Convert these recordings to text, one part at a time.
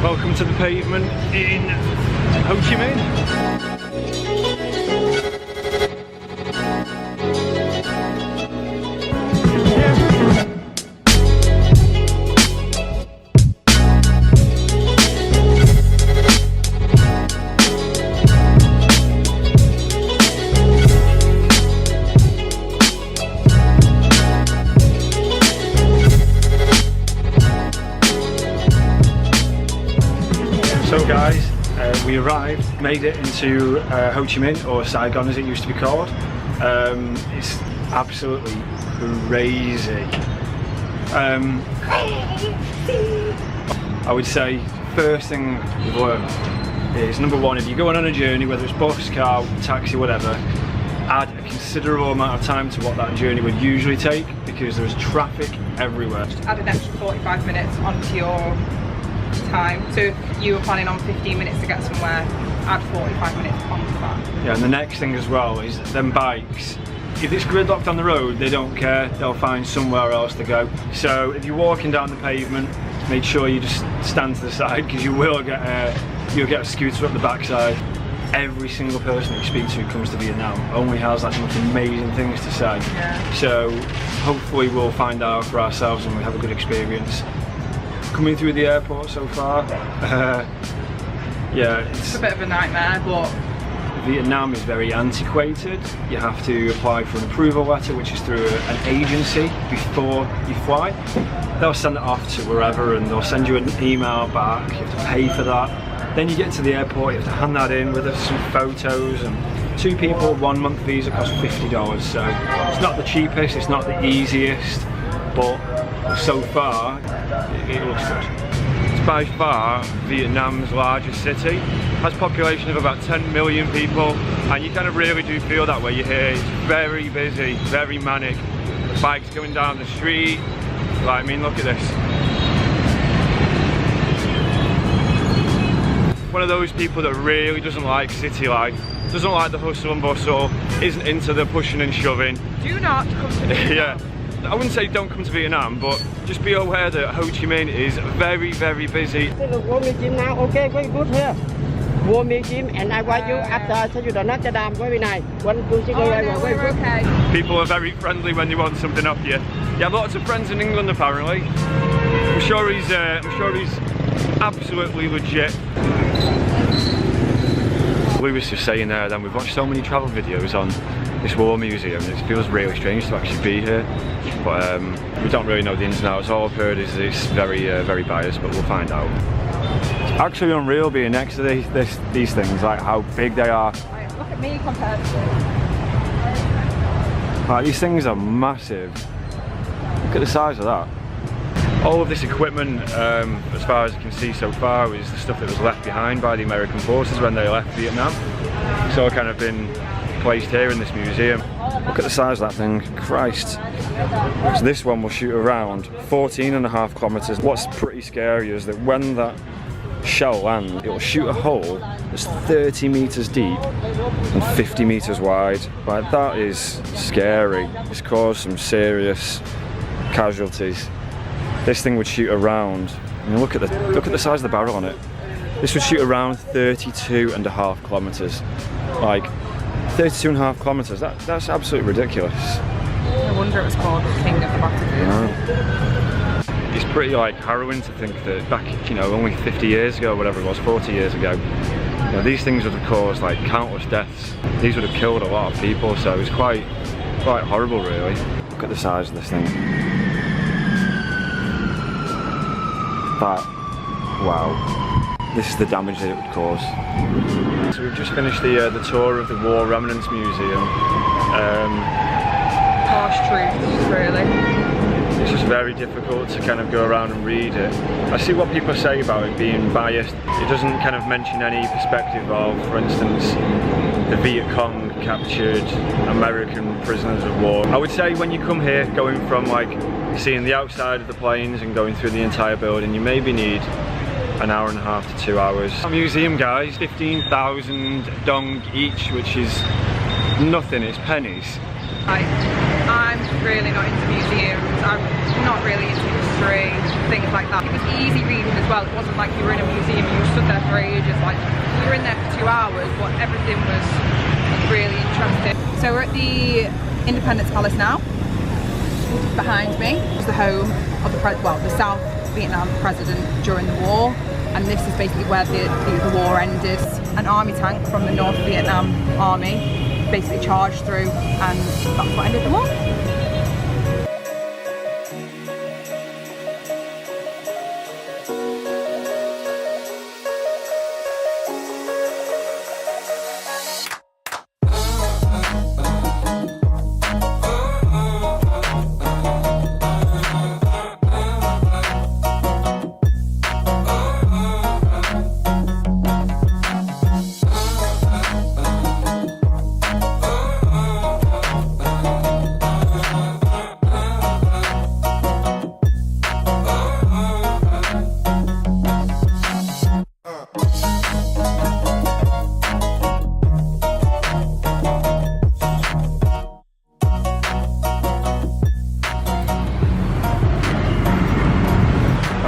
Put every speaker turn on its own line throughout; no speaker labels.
Welcome to the pavement in Ho Chi Minh. So guys, we arrived, made it into Ho Chi Minh, or Saigon as it used to be called. It's absolutely crazy. I would say first thing we've learned is, number one, if you're going on a journey, whether it's bus, car, taxi, whatever, add a considerable amount of time to what that journey would usually take, because there's traffic everywhere.
Just add an extra 45 minutes onto your time. So if you were planning on 15 minutes to get somewhere, add 45 minutes onto that.
Yeah, and the next thing as well is them bikes. If it's gridlocked on the road, they don't care, they'll find somewhere else to go. So if you're walking down the pavement, make sure you just stand to the side, because you'll get a scooter up the backside. Every single person that you speak to who comes to Vietnam only has like the most amazing things to say.
Yeah.
So hopefully we'll find out for ourselves and we have a good experience. Coming through the airport so far, yeah,
it's a bit of a nightmare, but
Vietnam is very antiquated. You have to apply for an approval letter, which is through an agency before you fly. They'll send it off to wherever and they'll send you an email back. You have to pay for that. Then you get to the airport, you have to hand that in with some photos, and 2 people, 1 month visa costs $50. So it's not the cheapest, it's not the easiest, but so far it looks good. It's by far Vietnam's largest city. Has a population of about 10 million people, and you kind of really do feel that way. You're here, it's very busy, very manic. Bikes going down the street, like, I mean, look at this. One of those people that really doesn't like city life, doesn't like the hustle and bustle, isn't into the pushing and shoving.
Do not come to Vietnam.
Yeah. I wouldn't say don't come to Vietnam, but just be aware that Ho Chi Minh is very, very busy.
Warm me gym now, okay, very good here. Warm me gym, and I want you after I tell you the not dam, very nice. 1, 2, 3,
We're okay.
People are very friendly when they want something off you. You have lots of friends in England apparently. I'm sure he's absolutely legit. We was just saying there, then we've watched so many travel videos on this war museum, and it feels really strange to actually be here. But we don't really know the ins and outs. All I've heard is it's very, very biased, but we'll find out. It's actually unreal being next to these things, like how big they are.
Right, look at me compared to.
Like, these things are massive. Look at the size of that. All of this equipment, as far as I can see so far, is the stuff that was left behind by the American forces when they left Vietnam. It's all kind of been placed here in this museum. Look at the size of that thing, Christ. So this one will shoot around 14.5 kilometers. What's pretty scary is that when that shell lands, it will shoot a hole that's 30 meters deep and 50 meters wide. Like, that is scary. It's caused some serious casualties. This thing would shoot around, I mean, look at the size of the barrel on it. This would shoot around 32.5 kilometers. Like, 32.5 kilometers, that's absolutely ridiculous.
No wonder it was called the King of the Battlefield.
Yeah. It's pretty like harrowing to think that back, you know, only 50 years ago, whatever it was, 40 years ago, you know, these things would have caused like countless deaths. These would have killed a lot of people, so it's quite horrible really. Look at the size of this thing. Wow. This is the damage that it would cause. So we've just finished the tour of the War Remnants Museum.
Harsh truths, really.
It's just very difficult to kind of go around and read it. I see what people say about it being biased. It doesn't kind of mention any perspective of, for instance, the Viet Cong captured American prisoners of war. I would say when you come here, going from like seeing the outside of the planes and going through the entire building, you maybe need an hour and a half to 2 hours. Our museum, guys, 15,000 dong each, which is nothing, it's pennies.
I'm really not into museums. I'm not really into history, things like that. It was easy reading as well. It wasn't like you were in a museum, you stood there for ages. Like, you were in there for 2 hours, but everything was really interesting. So we're at the Independence Palace now. Behind me is the home of the South Vietnam president during the war, and this is basically where the war ended. An army tank from the North Vietnam army basically charged through, and that's what ended the war.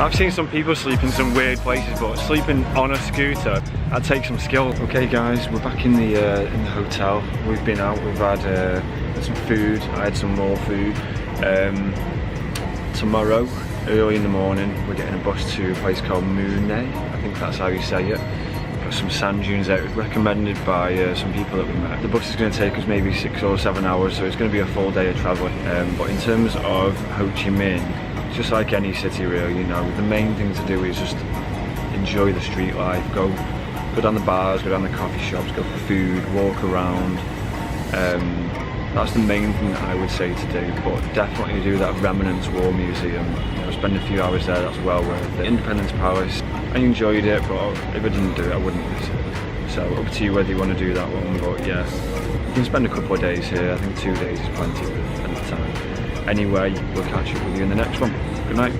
I've seen some people sleep in some weird places, but sleeping on a scooter, that'd take some skill. Okay guys, we're back in the hotel. We've been out, we've had some food, I had some more food. Tomorrow, early in the morning, we're getting a bus to a place called Moon. I think that's how you say it. Got some sand dunes there. It was recommended by some people that we met. The bus is going to take us maybe 6 or 7 hours, so it's going to be a full day of travelling. But in terms of Ho Chi Minh, it's just like any city really, you know. The main thing to do is just enjoy the street life, go down the bars, go down the coffee shops, go for food, walk around. That's the main thing that I would say to do, but definitely do that Remnants War Museum. You know, spend a few hours there, that's well worth it. Independence Palace, I enjoyed it, but if I didn't do it, I wouldn't miss it. So up to you whether you want to do that one, but yeah, you can spend a couple of days here. I think 2 days is plenty at the time. Anyway, we'll catch up with you in the next one. Good night.